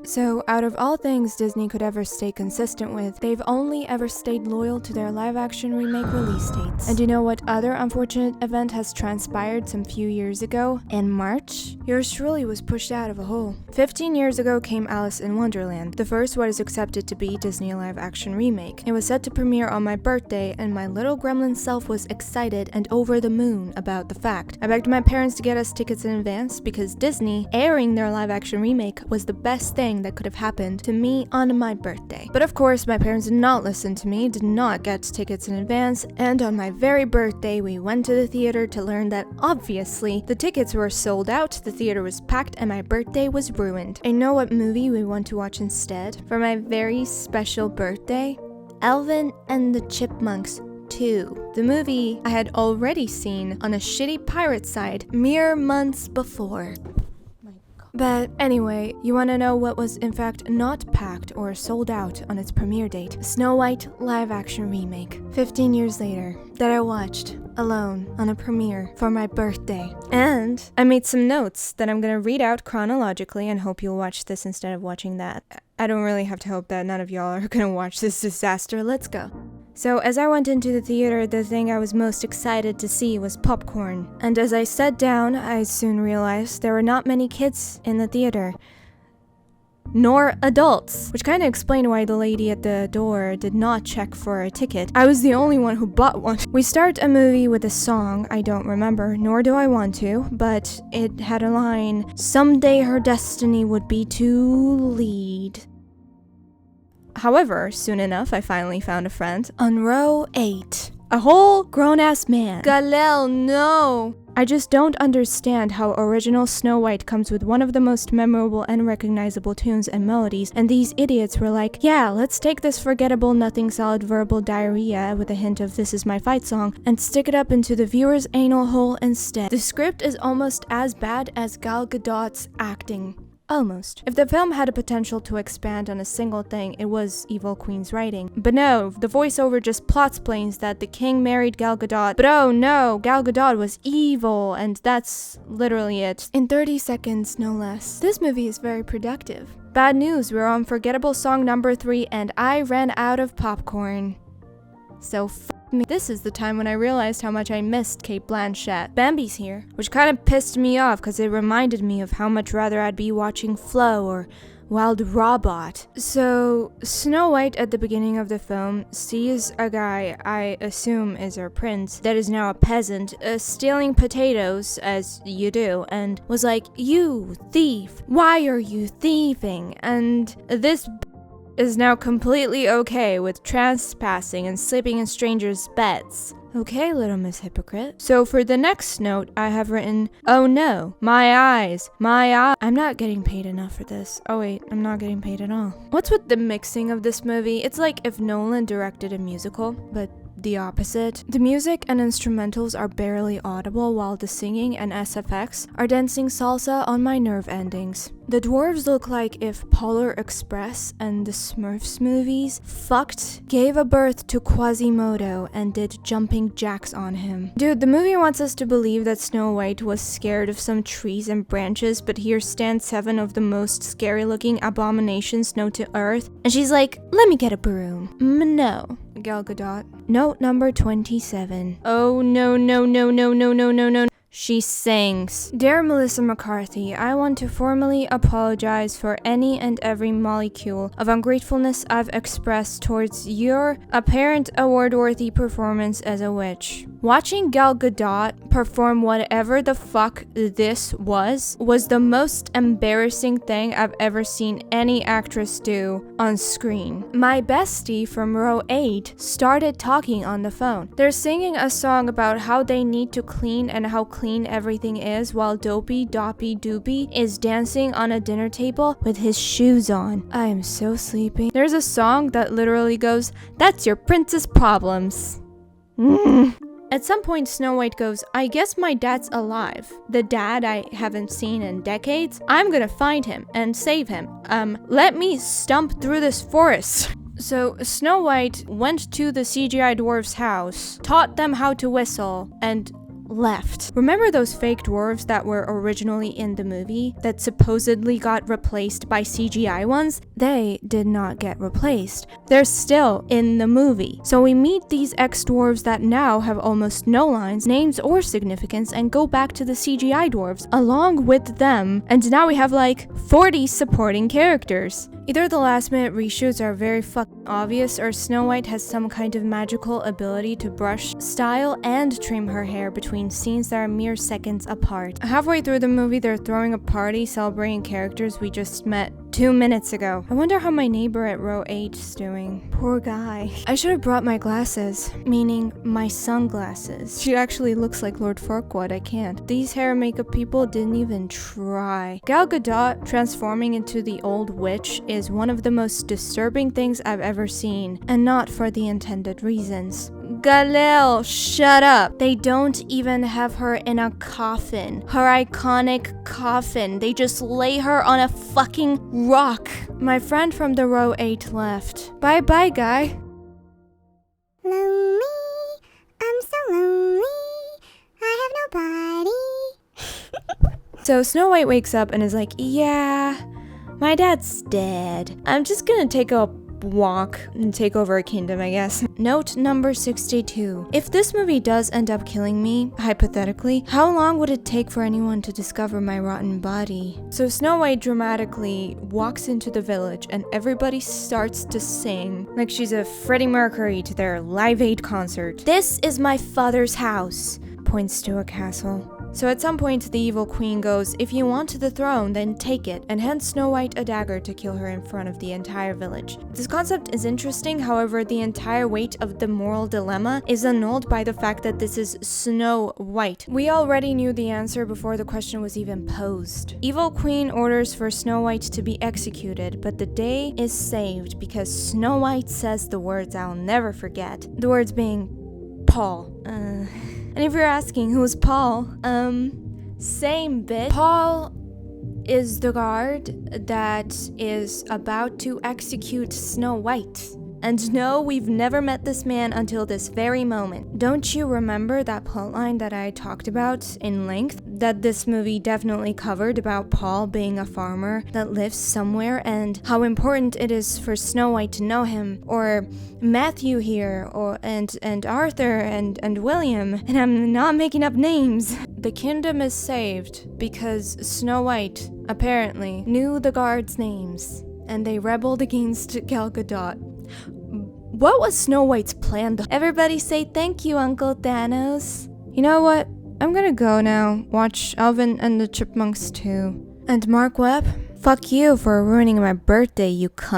So, out of all things Disney could ever stay consistent with, they've only ever stayed loyal to their live-action remake release dates. And you know what other unfortunate event has transpired some few years ago? In March, yours truly was pushed out of a hole. 15 years ago came Alice in Wonderland, the first what is accepted to be Disney live-action remake. It was set to premiere on my birthday, and my little gremlin self was excited and over the moon about the fact. I begged my parents to get us tickets in advance because Disney airing their live-action remake was the best thing that could have happened to me on my birthday. But of course, my parents did not listen to me, did not get tickets in advance, and on my very birthday, we went to the theater to learn that obviously the tickets were sold out, the theater was packed, and my birthday was ruined. I know what movie we want to watch instead. For my very special birthday, Alvin and the Chipmunks 2, the movie I had already seen on a shitty pirate site mere months before. But anyway, you wanna know what was in fact not packed or sold out on its premiere date? Snow White live-action remake, 15 years later, that I watched alone on a premiere for my birthday. And I made some notes that I'm gonna read out chronologically and hope you'll watch this instead of watching that. I don't really have to hope that none of y'all are gonna watch this disaster. Let's go. So as I went into the theater, the thing I was most excited to see was popcorn. And as I sat down, I soon realized there were not many kids in the theater. Nor adults, which kind of explained why the lady at the door did not check for a ticket. I was the only one who bought one. We start a movie with a song I don't remember, nor do I want to, but it had a line, "Someday her destiny would be to lead." However, soon enough, I finally found a friend on row 8. A whole grown-ass man. Galel, no! I just don't understand how original Snow White comes with one of the most memorable and recognizable tunes and melodies, and these idiots were like, yeah, let's take this forgettable nothing solid verbal diarrhea with a hint of this is my fight song and stick it up into the viewer's anal hole instead. The script is almost as bad as Gal Gadot's acting. Almost. If the film had a potential to expand on a single thing, it was Evil Queen's writing. But no, the voiceover just plot-splains that the king married Gal Gadot. But oh no, Gal Gadot was evil, and that's literally it. In 30 seconds, no less. This movie is very productive. Bad news, we're on forgettable song number 3, and I ran out of popcorn. So f*** me. This is the time when I realized how much I missed Cate Blanchett. Bambi's here, which kind of pissed me off because it reminded me of how much rather I'd be watching Flo or Wild Robot. So, Snow White at the beginning of the film sees a guy, I assume is her prince, that is now a peasant, stealing potatoes, as you do, and was like, "You thief! Why are you thieving?" And this is now completely okay with trespassing and sleeping in strangers' beds. Okay, little Miss Hypocrite. So for the next note, I have written, oh no, my eyes. I'm not getting paid enough for this. Oh wait, I'm not getting paid at all. What's with the mixing of this movie? It's like if Nolan directed a musical, but the opposite. The music and instrumentals are barely audible while the singing and SFX are dancing salsa on my nerve endings. The dwarves look like if Polar Express and the Smurfs movies gave a birth to Quasimodo and did jumping jacks on him. Dude, the movie wants us to believe that Snow White was scared of some trees and branches, but here stand 7 of the most scary looking abominations known to Earth, and she's like, let me get a broom. No. Gal Gadot. Note number 27. Oh no. She sings. Dear Melissa McCarthy, I want to formally apologize for any and every molecule of ungratefulness I've expressed towards your apparent award-worthy performance as a witch. Watching Gal Gadot perform whatever the fuck this was the most embarrassing thing I've ever seen any actress do on screen. My bestie from row 8 started talking on the phone. They're singing a song about how they need to clean and how clean everything is, while Dopey Doppy Doopy is dancing on a dinner table with his shoes on. I am so sleepy. There's a song that literally goes, "That's your princess problems." At some point, Snow White goes, I guess my dad's alive. The dad I haven't seen in decades. I'm gonna find him and save him. Let me stump through this forest. So Snow White went to the CGI dwarf's house, taught them how to whistle, and left. Remember those fake dwarves that were originally in the movie that supposedly got replaced by CGI ones? They did not get replaced. They're still in the movie. So we meet these ex-dwarves that now have almost no lines, names, or significance and go back to the CGI dwarves along with them, and now we have like 40 supporting characters. Either the last-minute reshoots are very fucking obvious, or Snow White has some kind of magical ability to brush, style, and trim her hair between scenes that are mere seconds apart. Halfway through the movie, they're throwing a party celebrating characters we just met 2 minutes ago. I wonder how my neighbor at row 8 is doing. Poor guy. I should have brought my glasses, meaning my sunglasses. She actually looks like Lord Farquaad, I can't. These hair and makeup people didn't even try. Gal Gadot transforming into the old witch is one of the most disturbing things I've ever seen, and not for the intended reasons. Galil, shut up. They don't even have her in a coffin. Her iconic coffin. They just lay her on a fucking rock. My friend from the row 8 left. Bye bye, guy. Lonely, I'm so lonely, I have nobody. So Snow White wakes up and is like, yeah, my dad's dead. I'm just gonna take a walk and take over a kingdom, I guess. Note number 62. If this movie does end up killing me, hypothetically, how long would it take for anyone to discover my rotten body? So Snow White dramatically walks into the village and everybody starts to sing like she's a Freddie Mercury to their Live Aid concert. This is my father's house, points to a castle. So at some point, the evil queen goes, if you want the throne, then take it, and hands Snow White a dagger to kill her in front of the entire village. This concept is interesting, however, the entire weight of the moral dilemma is annulled by the fact that this is Snow White. We already knew the answer before the question was even posed. Evil queen orders for Snow White to be executed, but the day is saved because Snow White says the words I'll never forget. The words being, Paul. And if you're asking who's Paul, same bit. Paul is the guard that is about to execute Snow White. And no, we've never met this man until this very moment. Don't you remember that plotline that I talked about in length? That this movie definitely covered about Paul being a farmer that lives somewhere and how important it is for Snow White to know him. Or Matthew here, and Arthur and William. And I'm not making up names. The kingdom is saved because Snow White apparently knew the guards' names. And they rebelled against Gal Gadot. What was Snow White's plan though? Everybody say thank you, Uncle Thanos. You know what? I'm gonna go now. Watch Alvin and the Chipmunks 2. And Mark Webb, fuck you for ruining my birthday, you cunt.